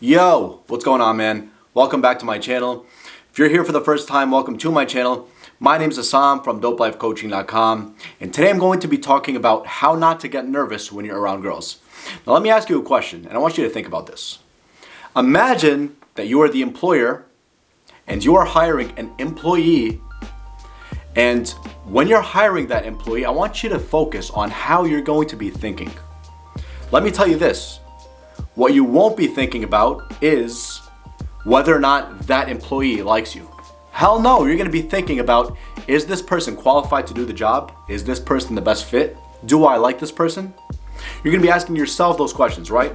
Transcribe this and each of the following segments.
Yo, what's going on, man? Welcome back to my channel. If you're here for the first time, welcome to my channel. My name's Assam from dopelifecoaching.com, and today I'm going to be talking about how not to get nervous when you're around girls. Now let me ask you a question, and I want you to think about this. Imagine that you are the employer and you are hiring an employee, and when you're hiring that employee, I want you to focus on how you're going to be thinking. Let me tell you this. What you won't be thinking about is whether or not that employee likes you. Hell no, you're gonna be thinking about, is this person qualified to do the job? Is this person the best fit? Do I like this person? You're gonna be asking yourself those questions, right?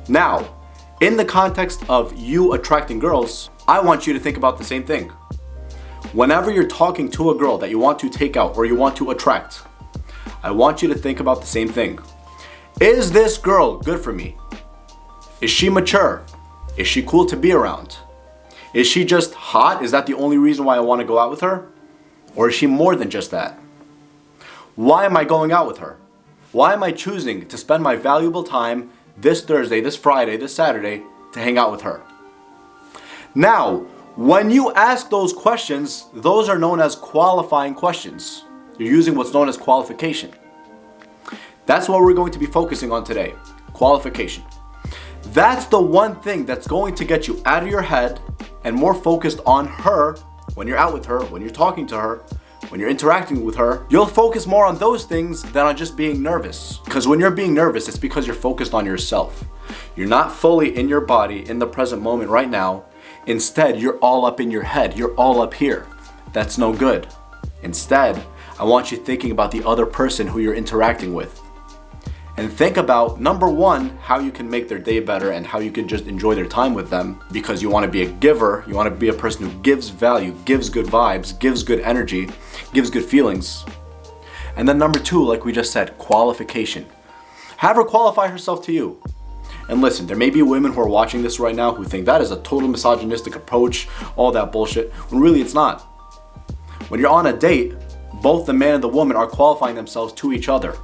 Now, in the context of you attracting girls, I want you to think about the same thing. Whenever you're talking to a girl that you want to take out or you want to attract, I want you to think about the same thing. Is this girl good for me? Is she mature? Is she cool to be around? Is she just hot? Is that the only reason why I want to go out with her? Or is she more than just that? Why am I going out with her? Why am I choosing to spend my valuable time this Thursday, this Friday, this Saturday to hang out with her? Now, when you ask those questions, those are known as qualifying questions. You're using what's known as qualification. That's what we're going to be focusing on today, qualification. That's the one thing that's going to get you out of your head and more focused on her when you're out with her, when you're talking to her, when you're interacting with her. You'll focus more on those things than on just being nervous. Because when you're being nervous, it's because you're focused on yourself. You're not fully in your body in the present moment right now. Instead, you're all up in your head. You're all up here. That's no good. Instead, I want you thinking about the other person who you're interacting with. And think about, number one, how you can make their day better and how you can just enjoy their time with them, because you want to be a giver. You want to be a person who gives value, gives good vibes, gives good energy, gives good feelings. And then number two, like we just said, qualification. Have her qualify herself to you. And listen, there may be women who are watching this right now who think that is a total misogynistic approach, all that bullshit, when really it's not. When you're on a date, both the man and the woman are qualifying themselves to each other.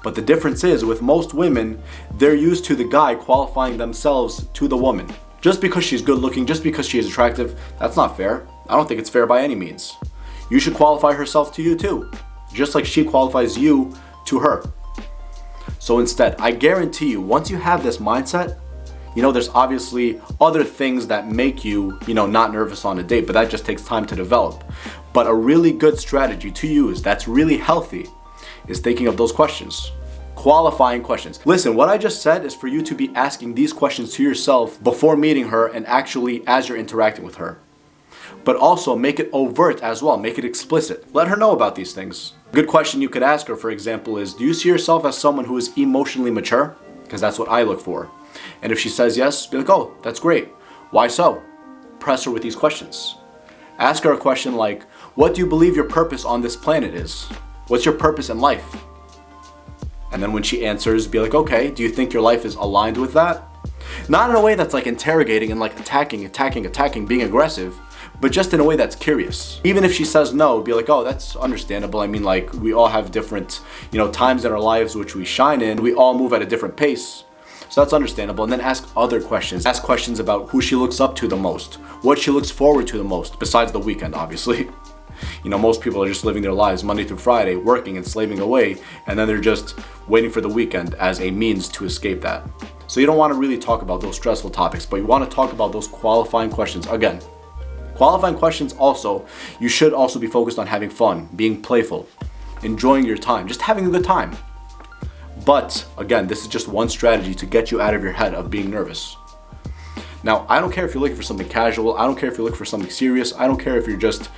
But the difference is, with most women, they're used to the guy qualifying themselves to the woman. Just because she's good looking, just because she is attractive, that's not fair. I don't think it's fair by any means. You should qualify herself to you too, just like she qualifies you to her. So instead, I guarantee you, once you have this mindset, there's obviously other things that make you, not nervous on a date, but that just takes time to develop. But a really good strategy to use that's really healthy is thinking of those questions. Qualifying questions. Listen, what I just said is for you to be asking these questions to yourself before meeting her and actually as you're interacting with her. But also make it overt as well, make it explicit. Let her know about these things. A good question you could ask her, for example, is, do you see yourself as someone who is emotionally mature? Because that's what I look for. And if she says yes, be like, oh, that's great. Why so? Press her with these questions. Ask her a question like, what do you believe your purpose on this planet is? What's your purpose in life? And then when she answers, be like, okay, do you think your life is aligned with that? Not in a way that's like interrogating and like attacking, being aggressive, but just in a way that's curious. Even if she says no, be like, oh, that's understandable. I mean, like, we all have different, times in our lives which we shine in. We all move at a different pace. So that's understandable. And then ask other questions. Ask questions about who she looks up to the most, what she looks forward to the most, besides the weekend, obviously. Most people are just living their lives Monday through Friday, working and slaving away, and then they're just waiting for the weekend as a means to escape that. So you don't want to really talk about those stressful topics, but you want to talk about those qualifying questions. Again, qualifying questions also, you should also be focused on having fun, being playful, enjoying your time, just having a good time. But again, this is just one strategy to get you out of your head of being nervous. Now, I don't care if you're looking for something casual. I don't care if you're looking for something serious. I don't care if you're just,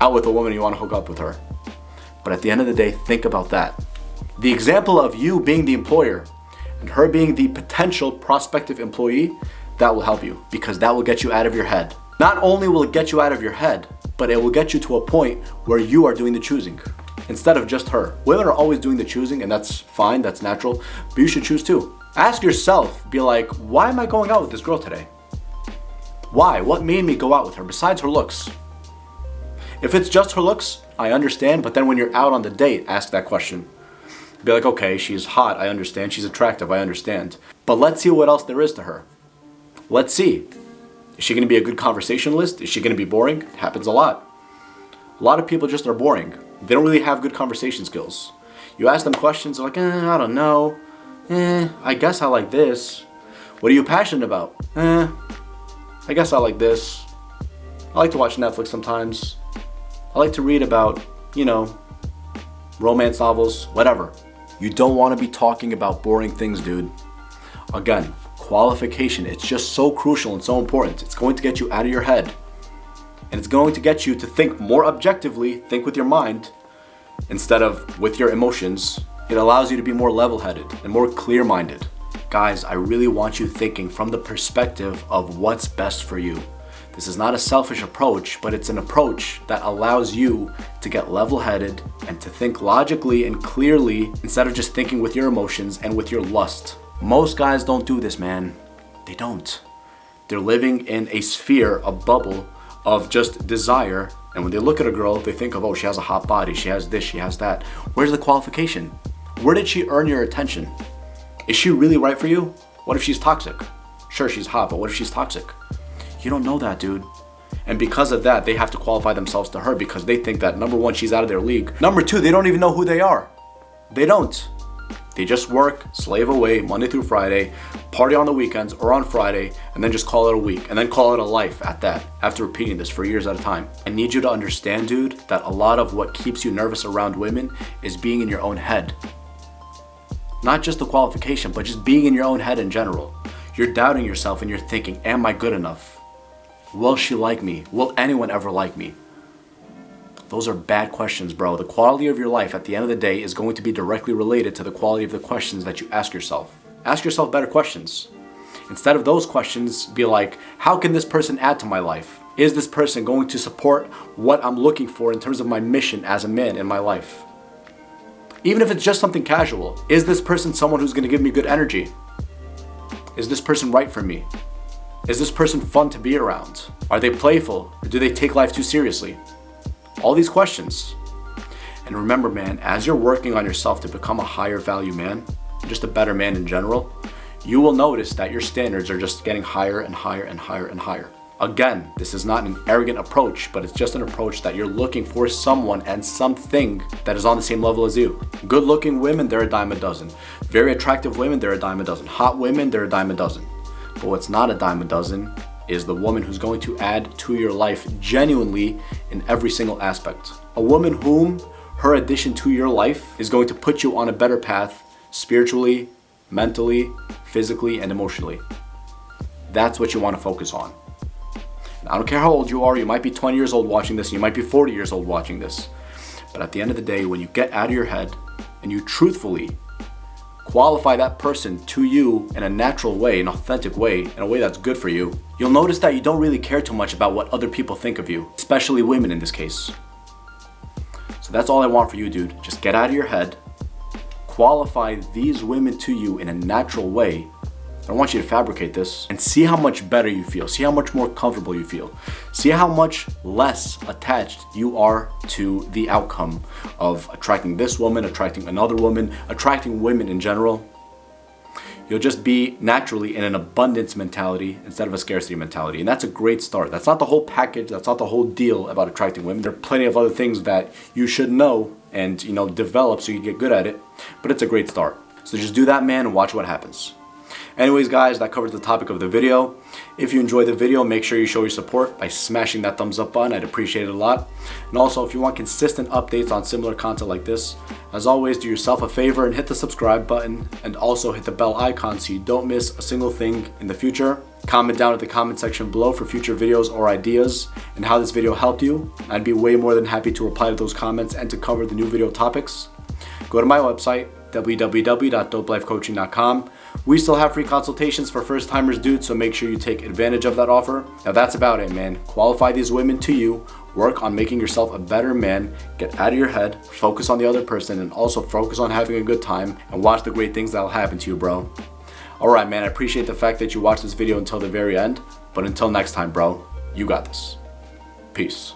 out with a woman and you want to hook up with her. But at the end of the day, think about that. The example of you being the employer and her being the potential prospective employee, that will help you because that will get you out of your head. Not only will it get you out of your head, but it will get you to a point where you are doing the choosing instead of just her. Women are always doing the choosing, and that's fine, that's natural, but you should choose too. Ask yourself, be like, why am I going out with this girl today? Why? What made me go out with her besides her looks? If it's just her looks, I understand, but then when you're out on the date, ask that question. Be like, okay, she's hot, I understand. She's attractive, I understand. But let's see what else there is to her. Let's see. Is she going to be a good conversationalist? Is she going to be boring? It happens a lot. A lot of people just are boring. They don't really have good conversation skills. You ask them questions, they're like, I don't know. I guess I like this. What are you passionate about? I guess I like this. I like to watch Netflix sometimes. I like to read about, romance novels, whatever. You don't want to be talking about boring things, dude. Again, qualification, it's just so crucial and so important. It's going to get you out of your head. And it's going to get you to think more objectively, think with your mind, instead of with your emotions. It allows you to be more level-headed and more clear-minded. Guys, I really want you thinking from the perspective of what's best for you. This is not a selfish approach, but it's an approach that allows you to get level-headed and to think logically and clearly instead of just thinking with your emotions and with your lust. Most guys don't do this, man. They don't. They're living in a sphere, a bubble of just desire, and when they look at a girl, they think of, oh, she has a hot body, she has this, she has that. Where's the qualification? Where did she earn your attention? Is she really right for you? What if she's toxic? Sure, she's hot, but what if she's toxic? You don't know that, dude. And because of that, they have to qualify themselves to her because they think that, number one, she's out of their league. Number two, they don't even know who they are. They don't. They just work, slave away, Monday through Friday, party on the weekends or on Friday, and then just call it a week, and then call it a life at that, after repeating this for years at a time. I need you to understand, dude, that a lot of what keeps you nervous around women is being in your own head. Not just the qualification, but just being in your own head in general. You're doubting yourself and you're thinking, am I good enough? Will she like me? Will anyone ever like me? Those are bad questions, bro. The quality of your life at the end of the day is going to be directly related to the quality of the questions that you ask yourself. Ask yourself better questions. Instead of those questions, be like, how can this person add to my life? Is this person going to support what I'm looking for in terms of my mission as a man in my life? Even if it's just something casual, is this person someone who's going to give me good energy? Is this person right for me? Is this person fun to be around? Are they playful? Or do they take life too seriously? All these questions. And remember, man, as you're working on yourself to become a higher value man, just a better man in general, you will notice that your standards are just getting higher and higher and higher and higher. Again, this is not an arrogant approach, but it's just an approach that you're looking for someone and something that is on the same level as you. Good looking women, they're a dime a dozen. Very attractive women, they're a dime a dozen. Hot women, they're a dime a dozen. But what's not a dime a dozen is the woman who's going to add to your life genuinely in every single aspect. A woman whom her addition to your life is going to put you on a better path spiritually, mentally, physically, and emotionally. That's what you want to focus on. And I don't care how old you are, you might be 20 years old watching this, you might be 40 years old watching this. But at the end of the day, when you get out of your head and you truthfully qualify that person to you in a natural way, an authentic way, in a way that's good for you, you'll notice that you don't really care too much about what other people think of you, especially women in this case. So that's all I want for you, dude. Just get out of your head, qualify these women to you in a natural way. I don't want you to fabricate this, and see how much better you feel. See how much more comfortable you feel. See how much less attached you are to the outcome of attracting this woman, attracting another woman, attracting women in general. You'll just be naturally in an abundance mentality instead of a scarcity mentality. And that's a great start. That's not the whole package. That's not the whole deal about attracting women. There are plenty of other things that you should know and, develop so you get good at it. But it's a great start. So just do that, man, and watch what happens. Anyways, guys, that covers the topic of the video. If you enjoyed the video, make sure you show your support by smashing that thumbs up button. I'd appreciate it a lot. And also, if you want consistent updates on similar content like this, as always, do yourself a favor and hit the subscribe button, and also hit the bell icon so you don't miss a single thing in the future. Comment down in the comment section below for future videos or ideas and how this video helped you. I'd be way more than happy to reply to those comments and to cover the new video topics. Go to my website, www.dopelifecoaching.com. We still have free consultations for first timers, dude, so make sure you take advantage of that offer. Now that's about it, man. Qualify these women to you, work on making yourself a better man, get out of your head, focus on the other person, and also focus on having a good time, and watch the great things that'll happen to you, bro. Alright, man, I appreciate the fact that you watched this video until the very end, but until next time, bro, you got this. Peace.